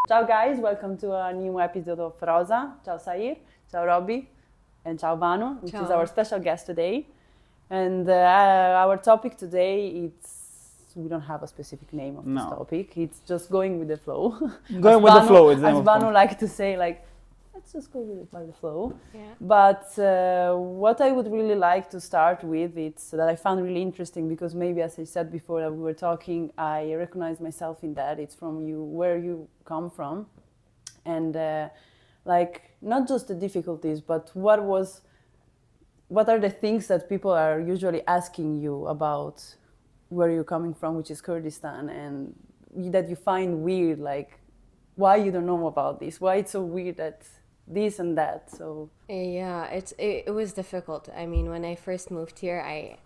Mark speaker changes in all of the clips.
Speaker 1: Ciao guys, welcome to a new episode of Rosa. Ciao Sair, ciao Robbie, and ciao Banu, which is our special guest today. And our topic today, we don't have a specific name of this topic. It's just going with the flow.
Speaker 2: Going with the flow.
Speaker 1: As Banu like to say, like, let's just go with it by the flow.
Speaker 3: Yeah.
Speaker 1: But what I would really like to start with, it's that I found really interesting because maybe, as I said before that we were talking, I recognize myself in that. It's from you, where you come from. And like, not just the difficulties, but what are the things that people are usually asking you about where you're coming from, which is Kurdistan, and that you find weird, like, why you don't know about this, why it's so weird that this and that. So
Speaker 3: yeah, it was difficult. I mean, when I first moved here,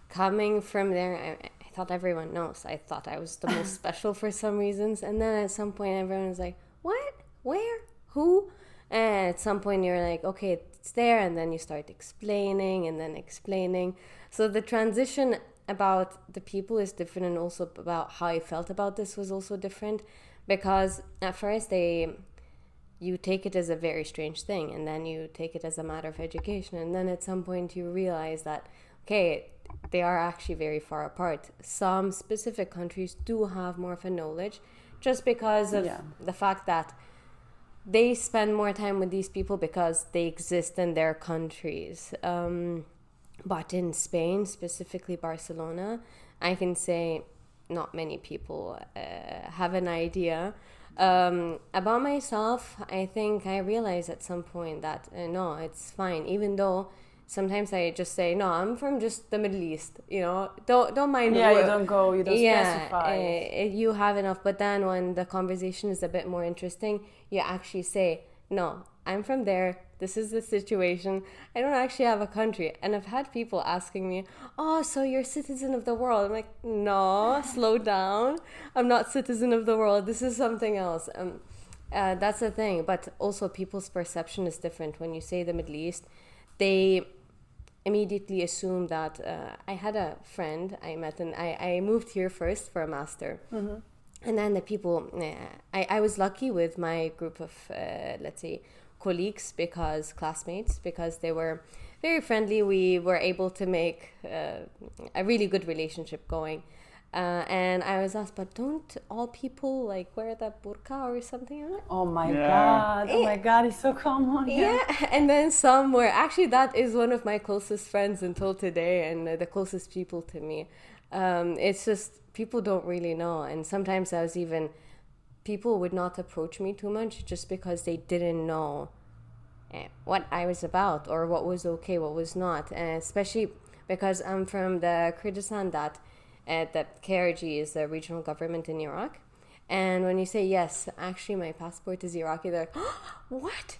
Speaker 3: coming from there, I thought everyone knows. I thought I was the most special for some reasons, and then at some point everyone was like, what, where, who? And at some point you're like, okay, it's there, and then you start explaining and then explaining. So the transition about the people is different, and also about how I felt about this was also different, because at first you take it as a very strange thing, and then you take it as a matter of education, and then at some point you realize that, okay, they are actually very far apart. Some specific countries do have more of a knowledge just because of the fact that they spend more time with these people because they exist in their countries. But in Spain, specifically Barcelona, I can say not many people have an idea. About myself, I think I realized at some point that no, it's fine. Even though sometimes I just say, no, I'm from just the Middle East, don't mind.
Speaker 1: Yeah, you don't specify.
Speaker 3: You have enough. But then when the conversation is a bit more interesting, you actually say, no, I'm from there. This is the situation. I don't actually have a country. And I've had people asking me, oh, so you're citizen of the world. I'm like, no, slow down. I'm not citizen of the world. This is something else. That's the thing. But also people's perception is different. When you say the Middle East, they immediately assume that I had a friend I met, and I moved here first for a master. Mm-hmm. And then the people, I was lucky with my group of, let's say, colleagues, classmates, because they were very friendly. We were able to make a really good relationship going. And I was asked, but don't all people like wear the burqa or something?
Speaker 1: Oh my God, it's so common.
Speaker 3: Yeah, and then some were, actually that is one of my closest friends until today, and the closest people to me. It's just, people don't really know. And sometimes people would not approach me too much just because they didn't know what I was about, or what was okay, what was not. Especially because I'm from the Kurdistan, that KRG is the regional government in Iraq. And when you say, yes, actually my passport is Iraqi, they're like, oh, what?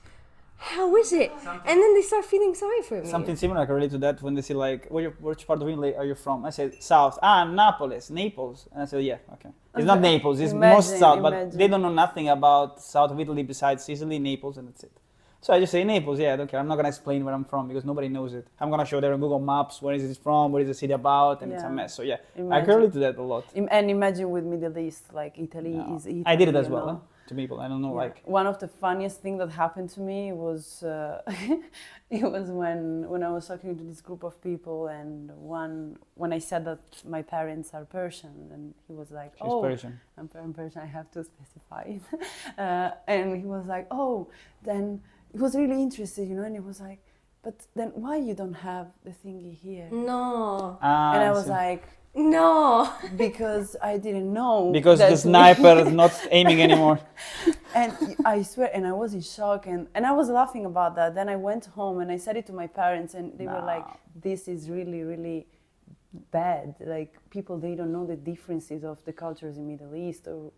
Speaker 3: How is it? And then they start feeling sorry for me.
Speaker 2: Something similar I can relate to that when they say, like, which part of Italy are you from? I said, south. Naples. And I said, yeah, okay. It's not Naples, it's most south, but they don't know nothing about south of Italy besides Sicily, Naples, and that's it. So I just say Naples, yeah, I don't care. I'm not going to explain where I'm from because nobody knows it. I'm going to show them on Google Maps, where is it from, what is the city about, and it's a mess. So yeah, I can relate to that a lot.
Speaker 1: And imagine with Middle East, like Italy is Italy.
Speaker 2: I did it as well, to people. I don't know, like...
Speaker 1: One of the funniest things that happened to me was, it was when I was talking to this group of people, and when I said that my parents are Persian, and he was like,
Speaker 2: She's Persian.
Speaker 1: I'm Persian, I have to specify it. And he was like, oh, then... He was really interested, and he was like, but then why you don't have the thingy here?
Speaker 3: No.
Speaker 1: And I was like,
Speaker 3: no.
Speaker 1: Because I didn't know.
Speaker 2: Because the sniper is not aiming anymore.
Speaker 1: And I swear, and I was in shock, and I was laughing about that. Then I went home and I said it to my parents, and they were like, this is really, really bad. Like, people, they don't know the differences of the cultures in Middle East, or,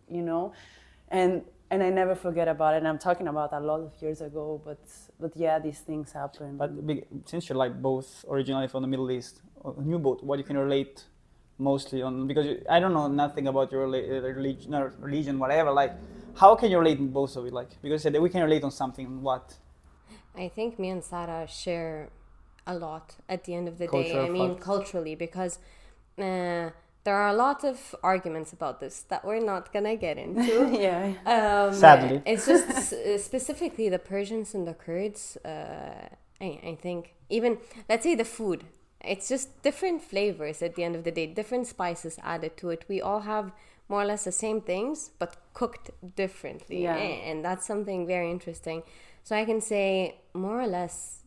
Speaker 1: and I never forget about it. And I'm talking about a lot of years ago, but yeah, these things happen.
Speaker 2: But since you're like both originally from the Middle East, you both, what you can relate mostly on, because I don't know nothing about your religion, whatever. Like, how can you relate in both of it? Like, because you said that we can relate on something. What?
Speaker 3: I think me and Sarah share a lot at the end of the day. I mean, culturally, because there are a lot of arguments about this that we're not gonna get into.
Speaker 2: Sadly.
Speaker 3: It's just specifically the Persians and the Kurds. I think even, let's say, the food. It's just different flavors at the end of the day, different spices added to it. We all have more or less the same things, but cooked differently. And that's something very interesting. So I can say more or less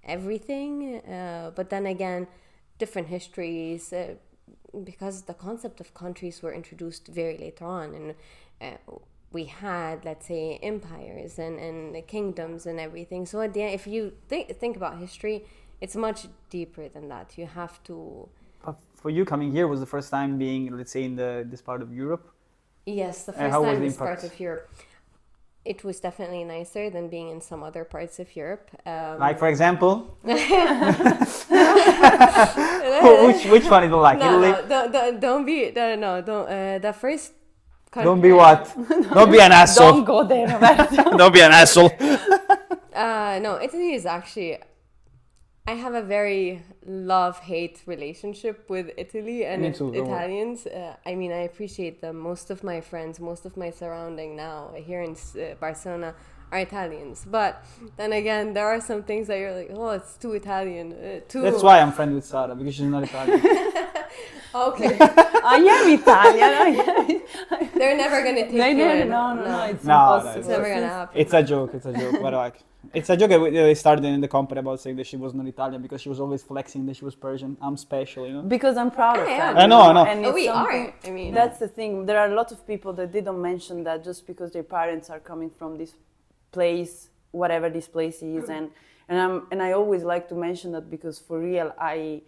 Speaker 3: everything, but then again, different histories, because the concept of countries were introduced very later on, and we had, let's say, empires and kingdoms and everything. So at the end, if you think about history, it's much deeper than that. You have to...
Speaker 2: For you, coming here was the first time being, let's say, in this part of Europe?
Speaker 3: Yes, the first time in this part of Europe. It was definitely nicer than being in some other parts of Europe.
Speaker 2: Like, for example? which one you don't like? Italy?
Speaker 3: The first country...
Speaker 2: Don't be what? Don't be an asshole.
Speaker 1: Don't go there, Roberto.
Speaker 2: Don't be an asshole.
Speaker 3: No, Italy is actually... I have a very love-hate relationship with Italy and Italians. I appreciate them. Most of my friends, most of my surrounding now here in Barcelona are Italians. But then again, there are some things that you're like, oh, it's too Italian.
Speaker 2: That's why I'm friends with Sara, because she's not Italian.
Speaker 3: Okay.
Speaker 1: I am Italian.
Speaker 3: They're never going to take it.
Speaker 1: No, it's impossible.
Speaker 3: It's never going to happen.
Speaker 2: It's a joke, but like... It's a joke they started in the company about saying that she was not Italian because she was always flexing that she was Persian. I'm special, you know?
Speaker 1: Because I'm proud of that.
Speaker 2: I know.
Speaker 1: And
Speaker 3: we are.
Speaker 1: That's the thing. There are a lot of people that didn't mention that just because their parents are coming from this place, whatever this place is, and I always like to mention that because for real, I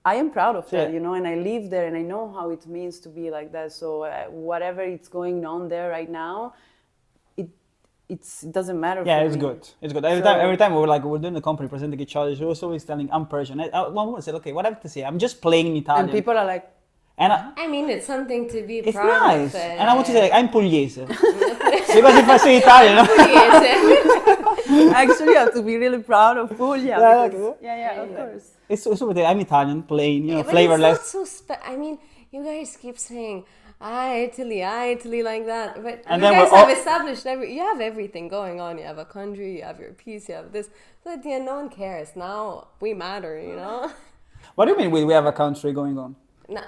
Speaker 1: am proud of that, you know, and I live there and I know how it means to be like that. So whatever is going on there right now, it doesn't matter.
Speaker 2: Yeah, it's good. It's good. Every time we're doing the company, presenting each other, she was always telling, I'm Persian. One woman said, okay, what I have to say? I'm just playing in Italian.
Speaker 1: And people are like,
Speaker 2: and
Speaker 3: it's something to be
Speaker 2: it's
Speaker 3: proud
Speaker 2: nice.
Speaker 3: of.
Speaker 2: And I want to say, like, I'm Pugliese. Because if I say Italian,
Speaker 1: actually, you have to be really proud of Puglia. Of course.
Speaker 2: It's super. I'm Italian, plain,
Speaker 3: but
Speaker 2: flavorless.
Speaker 3: It's not so you guys keep saying, Italy like that. But
Speaker 2: and
Speaker 3: you
Speaker 2: then
Speaker 3: guys have established you have everything going on. You have a country, you have your peace, you have this. So at the end, no one cares. Now we matter, you know?
Speaker 2: What do you mean we have a country going on?
Speaker 3: Nah.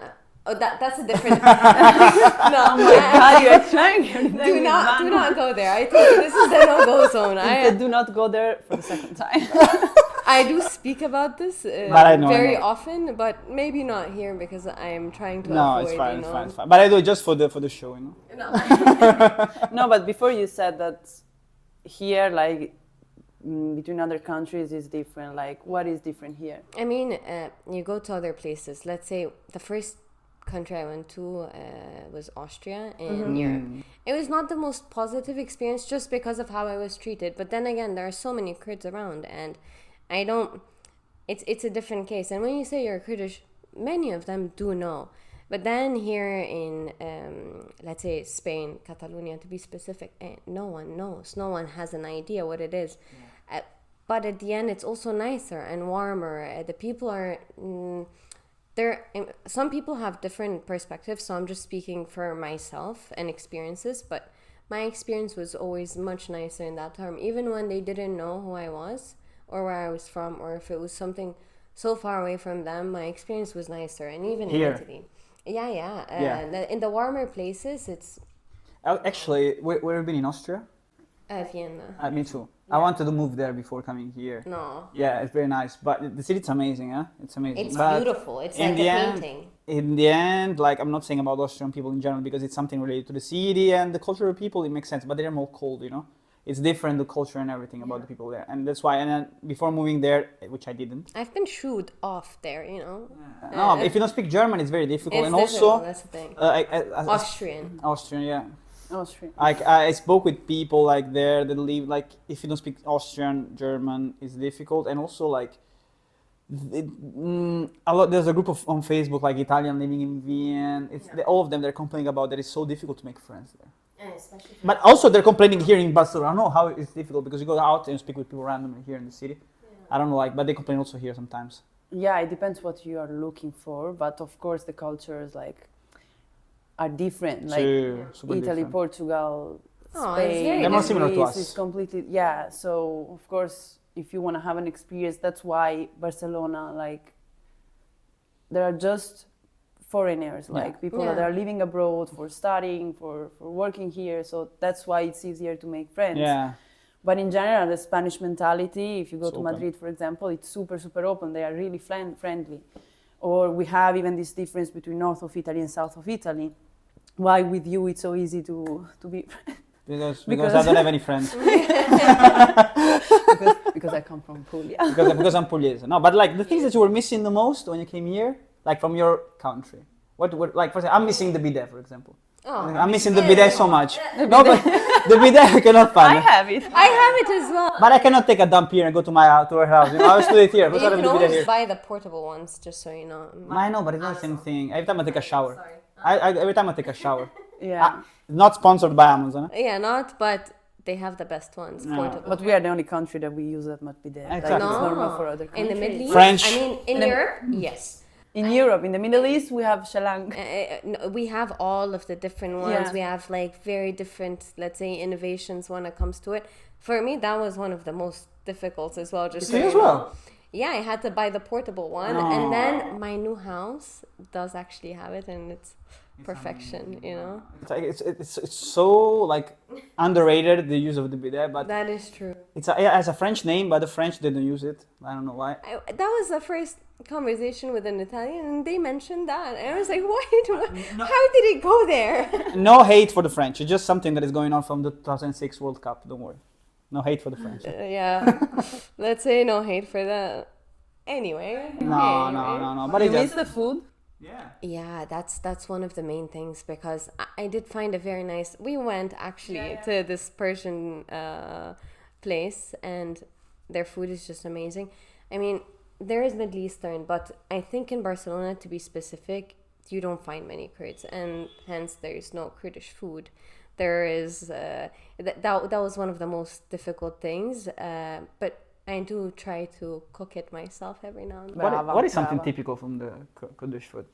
Speaker 3: Oh, that's a different... No, oh my
Speaker 1: God, you're trying.
Speaker 3: Do not go there. I think this is the no-go zone.
Speaker 1: Do not go there for the second time.
Speaker 3: I do speak about this very often, but maybe not here because I am trying to avoid,
Speaker 2: it's fine. But I do it just for the show, you know?
Speaker 1: No, but before you said that here, like, between other countries is different. Like, what is different here?
Speaker 3: I mean, you go to other places. Let's say the first country I went to was Austria in Europe. It was not the most positive experience just because of how I was treated. But then again, there are so many Kurds around, and it's a different case. And when you say you're Kurdish, many of them do know. But then here in, let's say Spain, Catalonia to be specific, no one knows. No one has an idea what it is. Yeah. But at the end, it's also nicer and warmer. The people are... some people have different perspectives, so I'm just speaking for myself and experiences, but my experience was always much nicer in that term, even when they didn't know who I was or where I was from, or if it was something so far away from them, my experience was nicer. And even
Speaker 2: here.
Speaker 3: In Italy. In the warmer places, it's...
Speaker 2: Actually, where have you been in Austria?
Speaker 3: Vienna.
Speaker 2: Me too. Yeah. I wanted to move there before coming here.
Speaker 3: No.
Speaker 2: Yeah, it's very nice. But the city's amazing, huh? It's amazing.
Speaker 3: It's beautiful. It's like a painting.
Speaker 2: In the end, like, I'm not saying about Austrian people in general because it's something related to the city and the culture of people, it makes sense. But they're more cold, you know? It's different, the culture and everything about the people there. And that's why, and then before moving there, which I didn't.
Speaker 3: I've been shooed off there, you know?
Speaker 2: No, if you don't speak German, it's very difficult.
Speaker 3: It's
Speaker 2: and
Speaker 3: difficult,
Speaker 2: also...
Speaker 3: that's the thing.
Speaker 2: Austrian, yeah.
Speaker 1: Austrian.
Speaker 2: I spoke with people like there that live, like, if you don't speak Austrian, German is difficult. And also, like, there's a group on Facebook, like, Italian living in Vienna. All of them, they're complaining about that it's so difficult to make friends there. But also they're complaining here in Barcelona. I don't know how it's difficult because you go out and speak with people randomly here in the city. Yeah. I don't know, like, but they complain also here sometimes.
Speaker 1: Yeah, it depends what you are looking for, but of course the cultures are different. Like
Speaker 2: super
Speaker 1: Italy,
Speaker 2: different.
Speaker 1: Portugal,
Speaker 3: Oh, it's
Speaker 1: Spain,
Speaker 3: very
Speaker 2: They're not similar to
Speaker 1: Greece
Speaker 2: us.
Speaker 1: is completely So of course, if you want to have an experience, that's why Barcelona, like, there are just foreigners, like people that are living abroad for studying, for working here. So that's why it's easier to make friends.
Speaker 2: Yeah.
Speaker 1: But in general, the Spanish mentality, if you go
Speaker 2: It's
Speaker 1: to
Speaker 2: open.
Speaker 1: Madrid, for example, it's super, super open. They are really friendly. Or we have even this difference between north of Italy and south of Italy. Why with you it's so easy to be
Speaker 2: Because I don't have any friends.
Speaker 1: because I come from Puglia.
Speaker 2: because I'm Pugliese. No, but like the things that you were missing the most when you came here, like from your country. What like for example, I'm missing the bidet, for example.
Speaker 3: Oh.
Speaker 2: I'm missing the bidet so much. No, but the bidet I cannot find.
Speaker 1: I have it.
Speaker 3: I have it as well.
Speaker 2: But I cannot take a dump here and go to our house. I always do it here.
Speaker 3: You can always buy the portable ones, just so you know.
Speaker 2: I know, but it's not the same thing. Every time I take a shower.
Speaker 3: Sorry.
Speaker 2: Every time I take a shower.
Speaker 1: Yeah.
Speaker 2: Not sponsored by Amazon.
Speaker 3: Yeah, not, but they have the best ones,
Speaker 2: No.
Speaker 3: portable.
Speaker 1: But we are the only country that we use that much bidet.
Speaker 2: Exactly.
Speaker 1: Like, it's
Speaker 3: No.
Speaker 1: normal for other
Speaker 3: In
Speaker 1: countries.
Speaker 3: the Middle East,
Speaker 2: French.
Speaker 3: I mean, in Europe, yes.
Speaker 1: In Europe, in the Middle East, we have shelang.
Speaker 3: No, we have all of the different ones.
Speaker 1: Yeah.
Speaker 3: We have like very different, let's say, innovations when it comes to it. For me, that was one of the most difficult as well. Just so
Speaker 2: You
Speaker 3: you
Speaker 2: as
Speaker 3: know.
Speaker 2: well?
Speaker 3: Yeah, I had to buy the portable one, and then my new house does actually have it, and it's perfection. You know,
Speaker 2: It's like it's so like underrated the use of the bidet, but
Speaker 3: that is true.
Speaker 2: it has a French name, but the French didn't use it. I don't know why.
Speaker 3: That was the first conversation with an Italian, and they mentioned that, and I was like, "Why? How did it go there?"
Speaker 2: No hate for the French. It's just something that is going on from the 2006 World Cup. Don't worry. No hate for the French.
Speaker 3: Yeah, let's say no hate for that. Anyway.
Speaker 2: No. But
Speaker 1: You
Speaker 2: it's
Speaker 1: miss
Speaker 2: just,
Speaker 1: the food?
Speaker 3: Yeah, that's one of the main things, because I did find a very nice. We went actually to this Persian place, and their food is just amazing. I mean, there is Middle Eastern, but I think in Barcelona, to be specific, you don't find many Kurds, and hence there is no Kurdish food. There is that was one of the most difficult things, but I do try to cook it myself every now and then.
Speaker 2: what is something typical from the Kurdish food?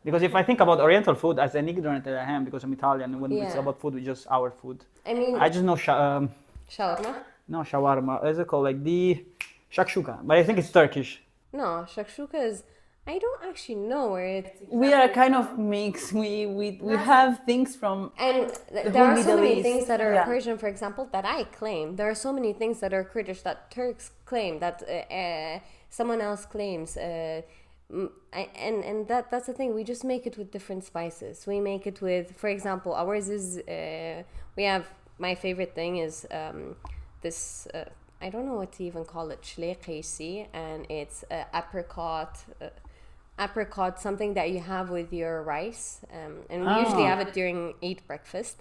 Speaker 2: Because if I think about Oriental food, as an ignorant that I am, because I'm Italian, when it's about food, it's just our food.
Speaker 3: I mean,
Speaker 2: I just know
Speaker 3: shawarma.
Speaker 2: no shawarma. What is it called? Like the shakshuka, but I think it's Turkish.
Speaker 3: No, shakshuka is. I don't actually know where it's.
Speaker 1: We are kind of mixed. We have things from.
Speaker 3: And
Speaker 1: The
Speaker 3: there
Speaker 1: whole
Speaker 3: are so
Speaker 1: Middle
Speaker 3: many
Speaker 1: East,
Speaker 3: things that are
Speaker 1: yeah.
Speaker 3: Persian, for example, that I claim. There are so many things that are Kurdish that Turks claim, that someone else claims. And that's the thing. We just make it with different spices. We make it with, for example, ours is. We have, my favorite thing is this. I don't know what to even call it. Shleh qaisi, and it's apricot, something that you have with your rice, and we usually have it during Eid breakfast,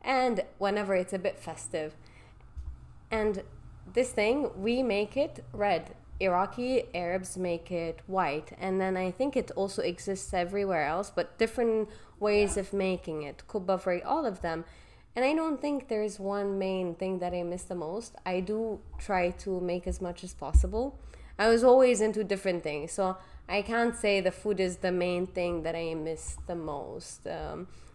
Speaker 3: and whenever it's a bit festive. And this thing, we make it red. Iraqi Arabs make it white, and then I think it also exists everywhere else, but different ways of making it. Kubba for all of them. And I don't think there's one main thing that I miss the most. I do try to make as much as possible. I was always into different things, so I can't say the food is the main thing that I miss the most.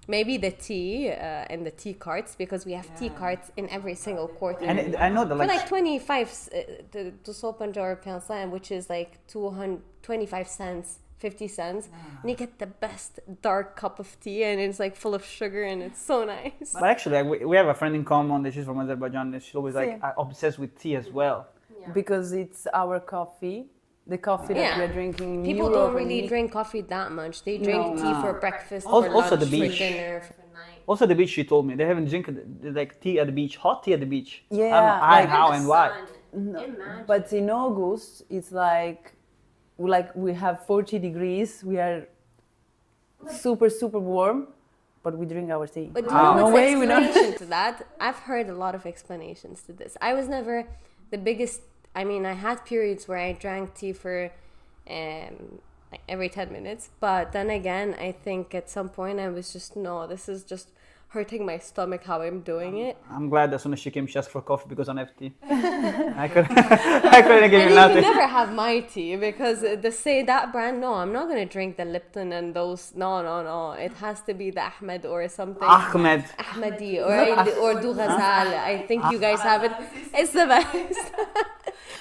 Speaker 3: Maybe the tea and the tea carts, because we have tea carts in every single quarter.
Speaker 2: And I know that
Speaker 3: For
Speaker 2: like
Speaker 3: like 25 to sopanjar pensan, which is like 25 cents, 50 cents, and you get the best dark cup of tea, and it's like full of sugar, and it's so nice.
Speaker 2: But actually, like, we have a friend in common that she's from Azerbaijan, and she's always like
Speaker 1: Same.
Speaker 2: obsessed with tea as well.
Speaker 1: Because it's our coffee, the coffee that we're drinking in
Speaker 3: People
Speaker 1: Europe.
Speaker 3: don't really drink coffee that much. They drink tea for breakfast,
Speaker 2: Also-
Speaker 3: for
Speaker 2: also
Speaker 3: lunch,
Speaker 2: the beach.
Speaker 3: for dinner, for night.
Speaker 2: Also, the beach, she told me they haven't drink like tea at the beach, hot tea at the beach.
Speaker 1: Yeah,
Speaker 2: I don't know
Speaker 1: like-
Speaker 2: how and why.
Speaker 1: But in August, it's like we have 40 degrees. We are super, super warm, but we drink our tea.
Speaker 3: But do you know
Speaker 1: No
Speaker 3: what's
Speaker 1: way,
Speaker 3: the
Speaker 1: we don't.
Speaker 3: explanation to that? I've heard a lot of explanations to this. I was never the biggest. I mean, I had periods where I drank tea for like every 10 minutes. But then again, I think at some point I was just, no, this is just hurting my stomach how I'm doing it.
Speaker 2: I'm glad as soon as she came, she asked for coffee because I don't have tea. I couldn't give
Speaker 3: And
Speaker 2: you
Speaker 3: you
Speaker 2: nothing.
Speaker 3: can never have my tea because that brand. No, I'm not gonna drink the Lipton and those. No. It has to be the Ahmed or something.
Speaker 2: Ahmed.
Speaker 3: Ahmadi or Du Ghazal. I think you guys have it. It's the best.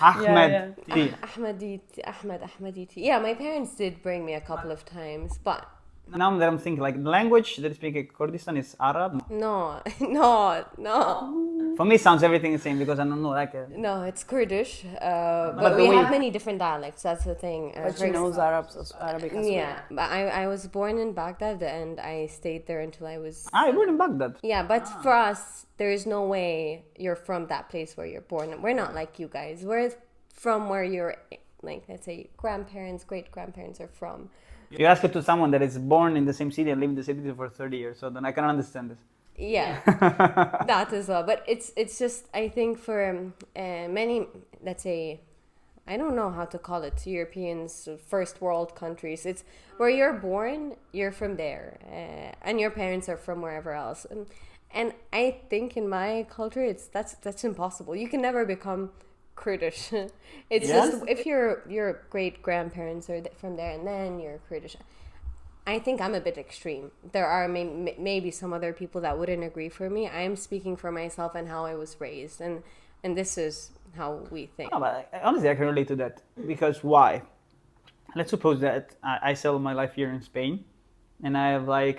Speaker 2: Ahmed tea.
Speaker 3: Ahmadi tea. Yeah, my parents did bring me a couple of times, but
Speaker 2: Now that I'm thinking, like the language that they speak in Kurdistan is Arab.
Speaker 3: no.
Speaker 2: For me, it sounds everything the same because I don't know, like.
Speaker 3: No, it's Kurdish, but we have many different dialects. That's the thing.
Speaker 1: But she knows Arabic as well.
Speaker 3: Yeah, but I was born in Baghdad and I stayed there until I was.
Speaker 2: Ah, you're born in Baghdad.
Speaker 3: Yeah, but for us, there is no way you're from that place where you're born. We're not like you guys. We're from where your, like, let's say, grandparents, great grandparents are from.
Speaker 2: You ask it to someone that is born in the same city and lived in the city for 30 years, so then I can understand this.
Speaker 3: Yeah, that as well. But it's just, I think for many, let's say, I don't know how to call it, Europeans, first world countries. It's where you're born, you're from there, and your parents are from wherever else. And I think in my culture, that's impossible. You can never become Kurdish. It's just if your great grandparents are from there and then you're Kurdish. I think I'm a bit extreme. There are maybe some other people that wouldn't agree for me. I'm speaking for myself and how I was raised, and this is how we think.
Speaker 2: No, but honestly, I can relate to that because why? Let's suppose that I settle my life here in Spain, and I have like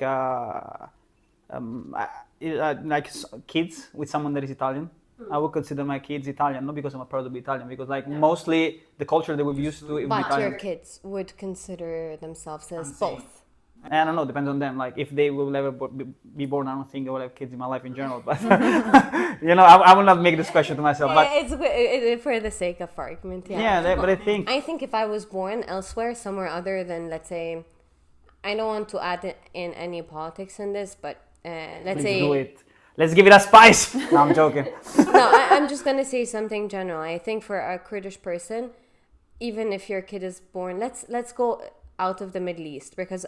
Speaker 2: kids with someone that is Italian. I would consider my kids Italian, not because I'm proud to be Italian, because mostly the culture that we've used to.
Speaker 3: But
Speaker 2: Italian.
Speaker 3: your kids would consider themselves as both.
Speaker 2: I don't know, depends on them. Like if they will ever be born, I don't think I will have kids in my life in general. But I will not make this question to myself. But
Speaker 3: it's for the sake of argument.
Speaker 2: But I think
Speaker 3: if I was born elsewhere, somewhere other than, let's say, I don't want to add in any politics in this, but let's say.
Speaker 2: Do it. Let's give it a spice. No, I'm joking.
Speaker 3: No, I'm just gonna say something general. I think for a Kurdish person, even if your kid is born, let's go out of the Middle East, because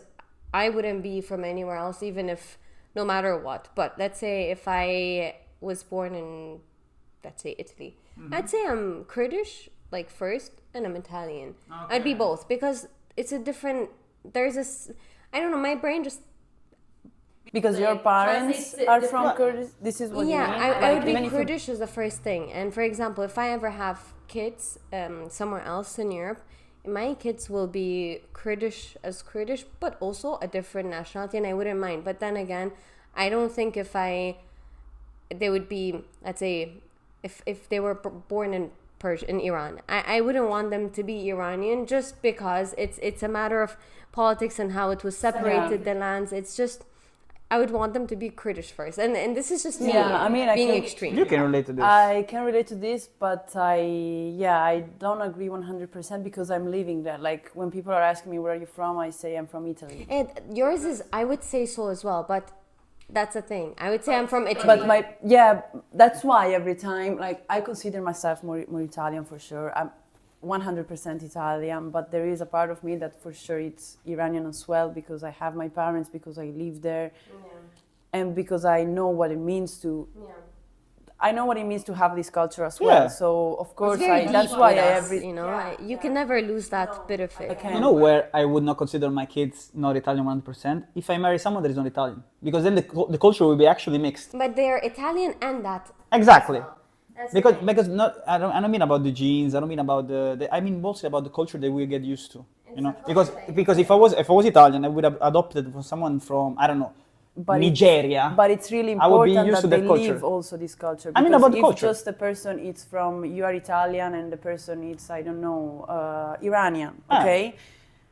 Speaker 3: I wouldn't be from anywhere else, even if no matter what. But let's say if I was born in, let's say, Italy, I'd say I'm Kurdish, like first, and I'm Italian. Okay. I'd be both because it's a different. There's this. I don't know. My brain just.
Speaker 1: Because your parents are from Kurdish, this is what you mean?
Speaker 3: I would be Kurdish as the first thing. And for example, if I ever have kids somewhere else in Europe, my kids will be Kurdish, but also a different nationality, and I wouldn't mind. But then again, I don't think they would be, let's say, if they were born in Iran, I wouldn't want them to be Iranian just because it's a matter of politics and how it was separated, the lands. It's just, I would want them to be Kurdish first, and this is just me being extreme.
Speaker 2: You can relate to this.
Speaker 1: I can relate to this, but I don't agree 100% because I'm living there. Like when people are asking me where are you from, I say I'm from Italy.
Speaker 3: And yours is, I would say so as well, but that's the thing. I would say I'm from Italy.
Speaker 1: But that's why every time, like I consider myself more Italian for sure. I'm 100% Italian, but there is a part of me that for sure it's Iranian as well, because I have my parents, because I live there, and because I know what it means to. I know what it means to have this culture as well.
Speaker 2: Yeah.
Speaker 1: So of course,
Speaker 3: that's why you can never lose that bit of it.
Speaker 2: You know where I would not consider my kids not Italian 100%? If I marry someone that is not Italian, because then the culture will be actually mixed.
Speaker 3: But they're Italian and that.
Speaker 2: Exactly. Because not I don't mean about the genes. I don't mean about I mean mostly about the culture that we get used to. Because if I was Italian, I would have adopted from someone from, I don't know, Nigeria.
Speaker 1: But it's really important that they live also this culture.
Speaker 2: I mean about the
Speaker 1: if
Speaker 2: culture.
Speaker 1: Just the person is from, you are Italian and the person is, I don't know, Iranian, okay?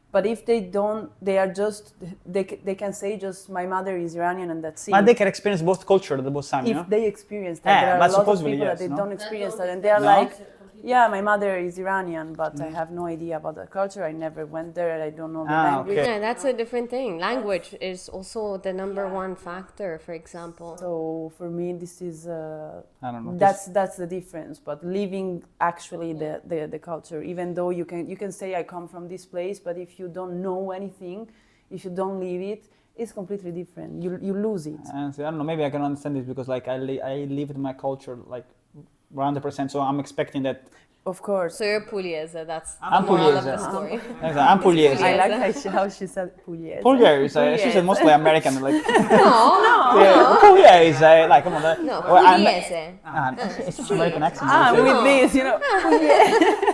Speaker 1: But if they don't, they are just, they can say just my mother is Iranian and that's it.
Speaker 2: But they can experience both culture at both times,
Speaker 1: If they experience that, there are a lot of people that they don't experience that, and they are like, yeah, my mother is Iranian, but I have no idea about the culture. I never went there, and I don't know the language.
Speaker 3: Yeah, that's a different thing. Language is also the number one factor, for example.
Speaker 1: So for me, this is
Speaker 2: I don't know.
Speaker 1: That's the difference. But living actually the culture, even though you can say I come from this place, but if you don't know anything, if you don't live it, it's completely different. You lose it.
Speaker 2: And so, I don't know, maybe I can understand this because like I lived my culture like 100%, so I'm expecting that.
Speaker 1: Of course.
Speaker 3: So you're pugliese, that's
Speaker 2: I'm
Speaker 3: the moral of
Speaker 2: pugliese.
Speaker 3: the story.
Speaker 2: I'm pugliese.
Speaker 1: I like how she said pugliese.
Speaker 2: Pugliese. She said mostly American. Like
Speaker 3: No,
Speaker 2: yeah, pugliese. Like come on.
Speaker 3: no,
Speaker 2: Well,
Speaker 3: pugliese.
Speaker 2: It's American accent.
Speaker 1: With this, you know.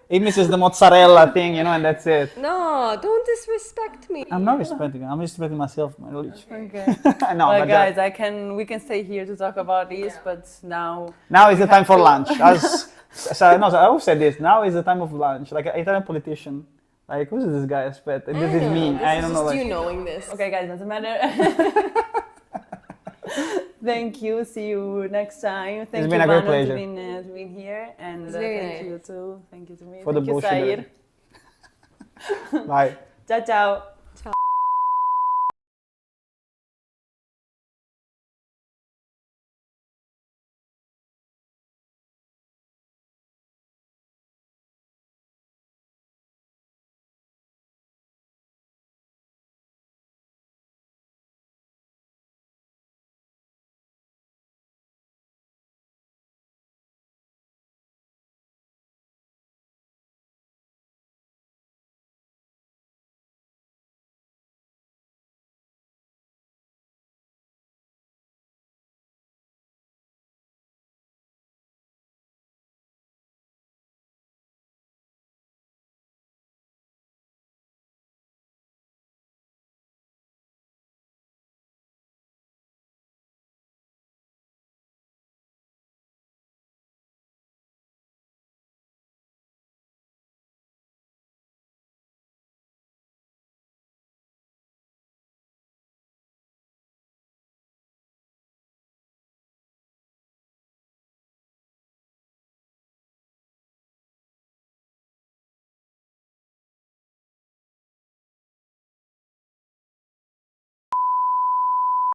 Speaker 2: It misses the mozzarella thing, you know, and that's it.
Speaker 3: No, don't disrespect me.
Speaker 2: I'm not respecting it. I'm respecting myself, my religion.
Speaker 1: Okay.
Speaker 2: No,
Speaker 1: Well,
Speaker 2: but
Speaker 1: guys, we can stay here to talk about this, but now
Speaker 2: now is the time for lunch. I always say this. Now is the time of lunch. Like an Italian politician. Like, who's this guy? This is me. I don't know.
Speaker 3: Just
Speaker 2: Like,
Speaker 3: you knowing this.
Speaker 1: okay, guys, doesn't matter. Thank you. See you next time. Thank
Speaker 2: It's been
Speaker 1: you,
Speaker 2: a great
Speaker 1: Banu,
Speaker 2: pleasure.
Speaker 1: to be here, and
Speaker 3: It's very
Speaker 1: thank
Speaker 3: nice.
Speaker 1: you too. Thank you to me.
Speaker 2: For the
Speaker 1: Thank you,
Speaker 2: bullshit.
Speaker 1: Sair.
Speaker 2: Bye.
Speaker 1: Ciao, ciao.